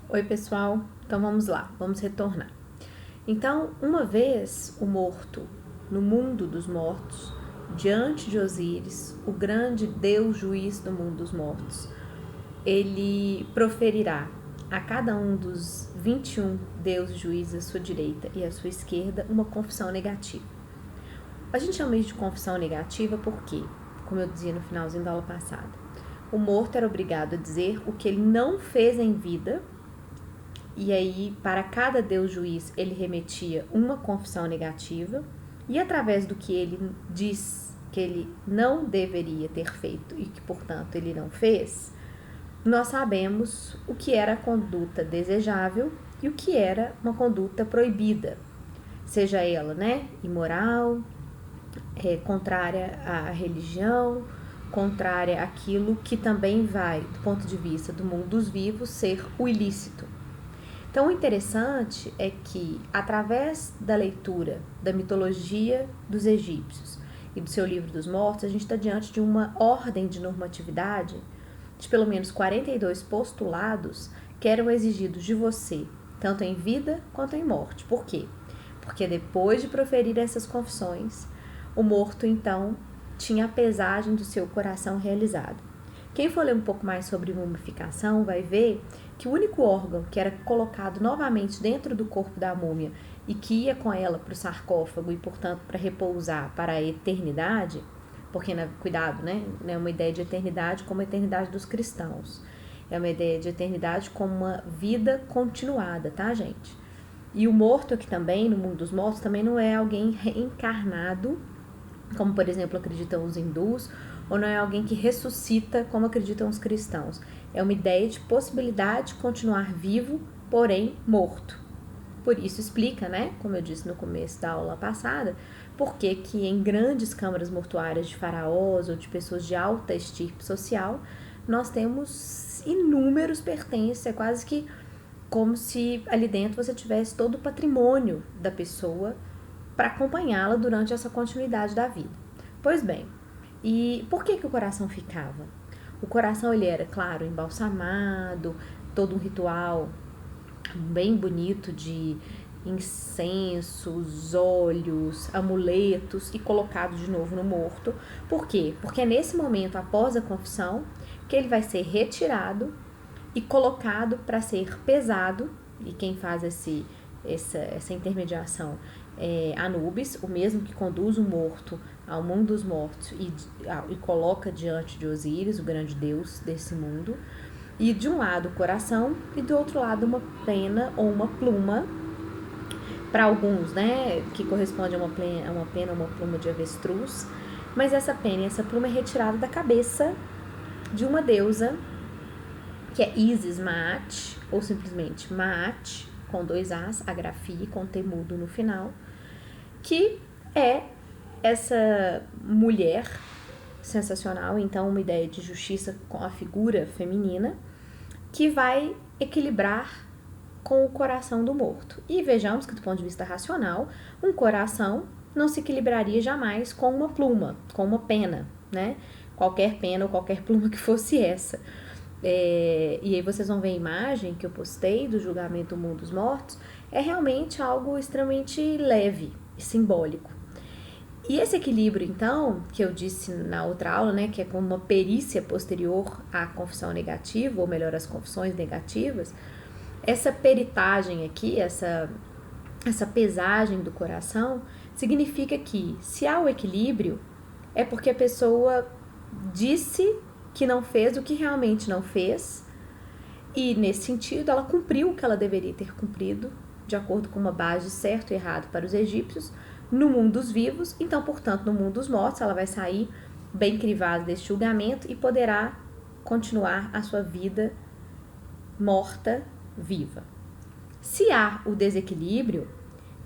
Oi, pessoal. Então vamos lá, vamos retornar. Então, uma vez o morto no mundo dos mortos, diante de Osíris, o grande Deus juiz do mundo dos mortos, ele proferirá a cada um dos 21 deuses juízes à sua direita e à sua esquerda uma confissão negativa. A gente chama isso de confissão negativa porque, como eu dizia no finalzinho da aula passada, o morto era obrigado a dizer o que ele não fez em vida. E aí, para cada Deus juiz, ele remetia uma confissão negativa, e através do que ele diz que ele não deveria ter feito e que, portanto, ele não fez, nós sabemos o que era a conduta desejável e o que era uma conduta proibida, seja ela, imoral, contrária à religião, contrária àquilo que também vai, do ponto de vista do mundo dos vivos, ser o ilícito. Então, o interessante é que, através da leitura da mitologia dos egípcios e do seu livro dos mortos, a gente está diante de uma ordem de normatividade de pelo menos 42 postulados que eram exigidos de você, tanto em vida quanto em morte. Por quê? Porque depois de proferir essas confissões, o morto, então, tinha a pesagem do seu coração realizada. Quem for ler um pouco mais sobre mumificação vai ver que o único órgão que era colocado novamente dentro do corpo da múmia e que ia com ela para o sarcófago e, portanto, para repousar para a eternidade, porque, cuidado, não é uma ideia de eternidade como a eternidade dos cristãos. É uma ideia de eternidade como uma vida continuada, tá, gente? E o morto aqui também, no mundo dos mortos, também não é alguém reencarnado, como, por exemplo, acreditam os hindus, ou não é alguém que ressuscita, como acreditam os cristãos. É uma ideia de possibilidade de continuar vivo, porém morto. Por isso explica, como eu disse no começo da aula passada, por que em grandes câmaras mortuárias de faraós ou de pessoas de alta estirpe social, nós temos inúmeros pertences, é quase que como se ali dentro você tivesse todo o patrimônio da pessoa para acompanhá-la durante essa continuidade da vida. Pois bem, e por que o coração ficava? O coração, ele era, claro, embalsamado, todo um ritual bem bonito de incensos, óleos, amuletos e colocado de novo no morto. Por quê? Porque é nesse momento, após a confissão, que ele vai ser retirado e colocado para ser pesado, e quem faz essa intermediação é Anubis, o mesmo que conduz o morto ao mundo dos mortos e coloca diante de Osíris, o grande deus desse mundo, e de um lado o coração e do outro lado uma pena ou uma pluma, para alguns, que corresponde a uma pena ou uma pluma de avestruz, mas essa pena e essa pluma é retirada da cabeça de uma deusa, que é Isis Maat, ou simplesmente Maat, com 2 As, a grafia com T mudo no final, que é essa mulher sensacional, então uma ideia de justiça com a figura feminina, que vai equilibrar com o coração do morto. E vejamos que, do ponto de vista racional, um coração não se equilibraria jamais com uma pluma, com uma pena, qualquer pena ou qualquer pluma que fosse essa. E aí vocês vão ver a imagem que eu postei do julgamento do mundo dos mortos, é realmente algo extremamente leve e simbólico. E esse equilíbrio, então, que eu disse na outra aula, que é como uma perícia posterior à confissão negativa, ou melhor, às confissões negativas, essa peritagem aqui, essa pesagem do coração, significa que, se há o equilíbrio, é porque a pessoa disse que não fez o que realmente não fez, e nesse sentido ela cumpriu o que ela deveria ter cumprido, de acordo com uma base de certo e errado para os egípcios, no mundo dos vivos. Então, portanto, no mundo dos mortos ela vai sair bem crivada desse julgamento e poderá continuar a sua vida morta, viva. Se há o desequilíbrio,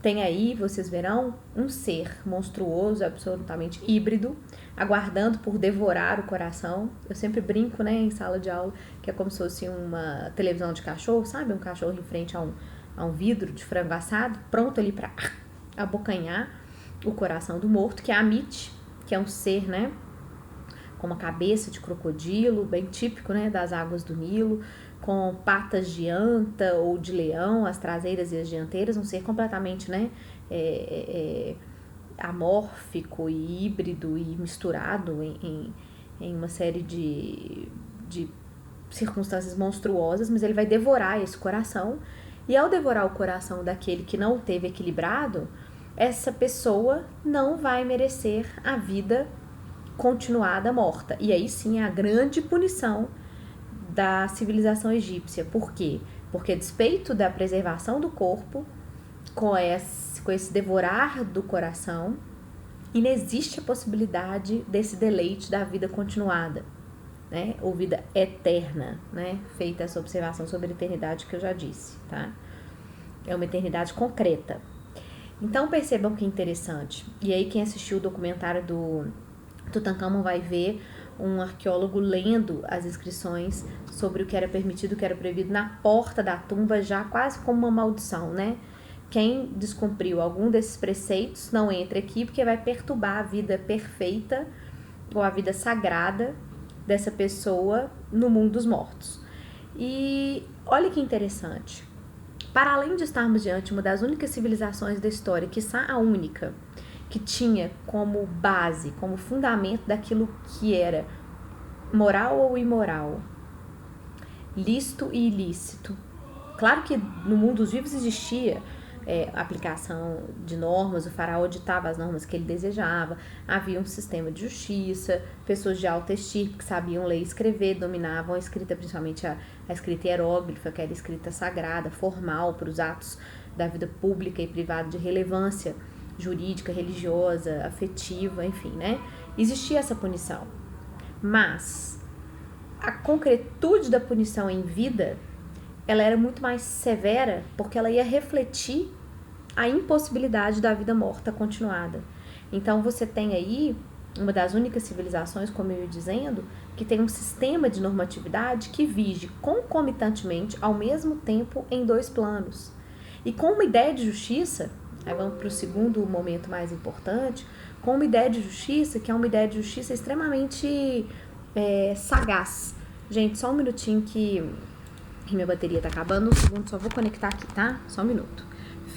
tem aí, vocês verão, um ser monstruoso, absolutamente híbrido, aguardando por devorar o coração. Eu sempre brinco, em sala de aula, que é como se fosse uma televisão de cachorro, sabe? Um cachorro em frente a um vidro de frango assado, pronto ali para abocanhar o coração do morto, que é Amit, que é um ser, com uma cabeça de crocodilo, bem típico, né, das águas do Nilo, com patas de anta ou de leão, as traseiras e as dianteiras, um ser completamente, né, amórfico e híbrido e misturado em uma série de circunstâncias monstruosas, mas ele vai devorar esse coração, e ao devorar o coração daquele que não o teve equilibrado, essa pessoa não vai merecer a vida continuada morta. E aí sim é a grande punição da civilização egípcia. Por quê? Porque a despeito da preservação do corpo, com esse devorar do coração, inexiste a possibilidade desse deleite da vida continuada, né? Ou vida eterna, né? Feita essa observação sobre a eternidade que eu já disse, tá? É uma eternidade concreta. Então percebam que interessante. E aí quem assistiu o documentário do Tutankhamon vai ver um arqueólogo lendo as inscrições sobre o que era permitido, o que era proibido na porta da tumba, já quase como uma maldição, né? Quem descumpriu algum desses preceitos não entra aqui porque vai perturbar a vida perfeita ou a vida sagrada dessa pessoa no mundo dos mortos. E olha que interessante. Para além de estarmos diante de uma das únicas civilizações da história, quiçá a única, que tinha como base, como fundamento daquilo que era moral ou imoral, lícito e ilícito. Claro que no mundo dos vivos existia aplicação de normas, o faraó ditava as normas que ele desejava, havia um sistema de justiça, pessoas de alta estirpe que sabiam ler e escrever, dominavam a escrita, principalmente a escrita hieróglifa, que era escrita sagrada, formal, para os atos da vida pública e privada de relevância jurídica, religiosa, afetiva, enfim, né? Existia essa punição. Mas a concretude da punição em vida, ela era muito mais severa, porque ela ia refletir a impossibilidade da vida morta continuada. Então você tem aí uma das únicas civilizações, como eu ia dizendo, que tem um sistema de normatividade que vige concomitantemente, ao mesmo tempo, em dois planos. E com uma ideia de justiça, aí vamos para o segundo momento mais importante, com uma ideia de justiça, que é uma ideia de justiça extremamente sagaz. Gente, só um minutinho que minha bateria tá acabando, um segundo, só vou conectar aqui, tá? Só um minuto.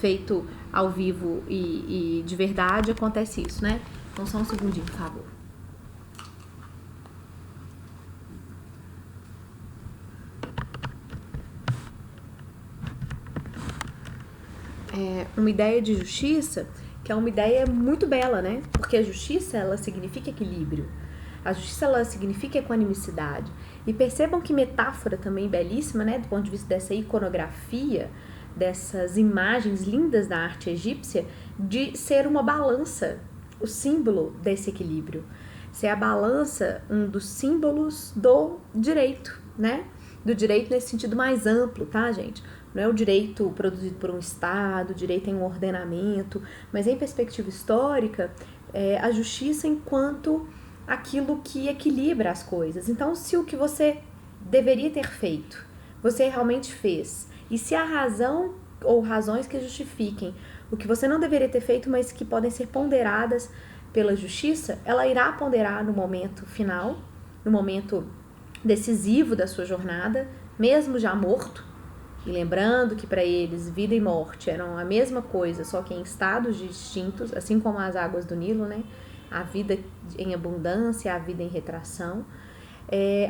Feito ao vivo e de verdade, acontece isso, né? Então só um segundinho, por favor. Uma ideia de justiça que é uma ideia muito bela, né? Porque a justiça, ela significa equilíbrio. A justiça, ela significa equanimicidade. E percebam que metáfora também belíssima, né? Do ponto de vista dessa iconografia, dessas imagens lindas da arte egípcia, de ser uma balança, o símbolo desse equilíbrio. Ser a balança, um dos símbolos do direito, né? Do direito nesse sentido mais amplo, tá, gente? Não é o direito produzido por um Estado, o direito em um ordenamento, mas em perspectiva histórica, a justiça enquanto aquilo que equilibra as coisas. Então, se o que você deveria ter feito, você realmente fez, e se há razão ou razões que justifiquem o que você não deveria ter feito, mas que podem ser ponderadas pela justiça, ela irá ponderar no momento final, no momento decisivo da sua jornada, mesmo já morto. E lembrando que para eles vida e morte eram a mesma coisa, só que em estados distintos, assim como as águas do Nilo, né? A vida em abundância, a vida em retração.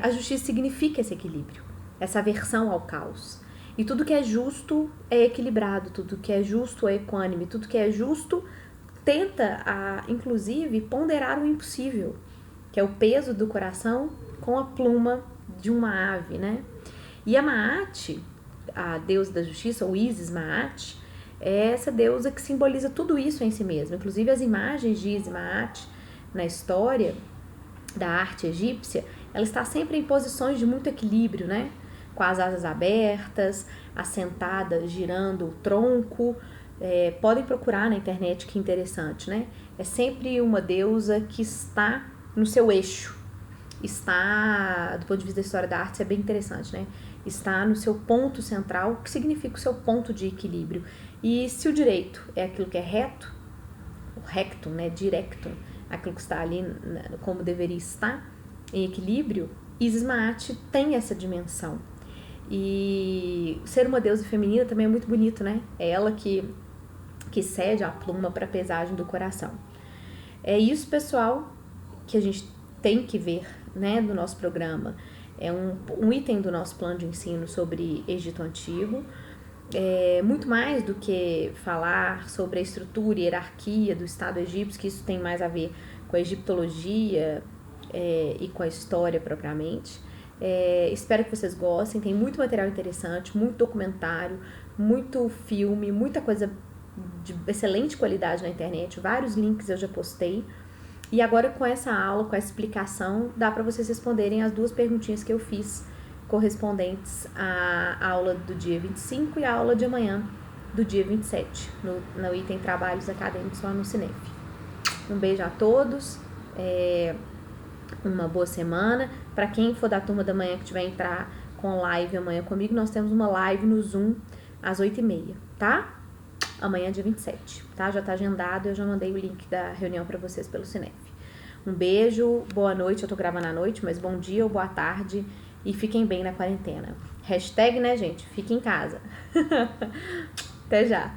A justiça significa esse equilíbrio, essa aversão ao caos. E tudo que é justo é equilibrado, tudo que é justo é equânime, tudo que é justo tenta, inclusive, ponderar o impossível, que é o peso do coração com a pluma de uma ave, né? E a Maat, a deusa da justiça, ou Isis Maat, é essa deusa que simboliza tudo isso em si mesma. Inclusive as imagens de Isis Maat na história da arte egípcia, ela está sempre em posições de muito equilíbrio, né? Com as asas abertas, assentada, girando o tronco. Podem procurar na internet, que interessante, né? É sempre uma deusa que está no seu eixo. Está, do ponto de vista da história da arte, isso é bem interessante, né? Está no seu ponto central, o que significa o seu ponto de equilíbrio. E se o direito é aquilo que é reto, o rectum, né, directum, aquilo que está ali como deveria estar, em equilíbrio, Isis Maat tem essa dimensão. E ser uma deusa feminina também é muito bonito, né? É ela que cede a pluma para a pesagem do coração. É isso, pessoal, que a gente tem que ver, né, do nosso programa. É um item do nosso plano de ensino sobre Egito Antigo. Muito mais do que falar sobre a estrutura e hierarquia do Estado egípcio, que isso tem mais a ver com a egiptologia e com a história propriamente. Espero que vocês gostem, tem muito material interessante, muito documentário, muito filme, muita coisa de excelente qualidade na internet, vários links eu já postei. E agora com essa aula, com essa explicação, dá para vocês responderem as 2 perguntinhas que eu fiz, correspondentes à aula do dia 25 e à aula de amanhã, do dia 27, no item Trabalhos Acadêmicos lá no Cinef. Um beijo a todos, uma boa semana. Para quem for da turma da manhã que tiver entrar com live amanhã comigo, nós temos uma live no Zoom às 8h30, tá? Amanhã, dia 27, tá? Já tá agendado, eu já mandei o link da reunião para vocês pelo Cinef. Um beijo, boa noite, eu tô gravando à noite, mas bom dia ou boa tarde e fiquem bem na quarentena. Hashtag, né, gente? Fique em casa. Até já!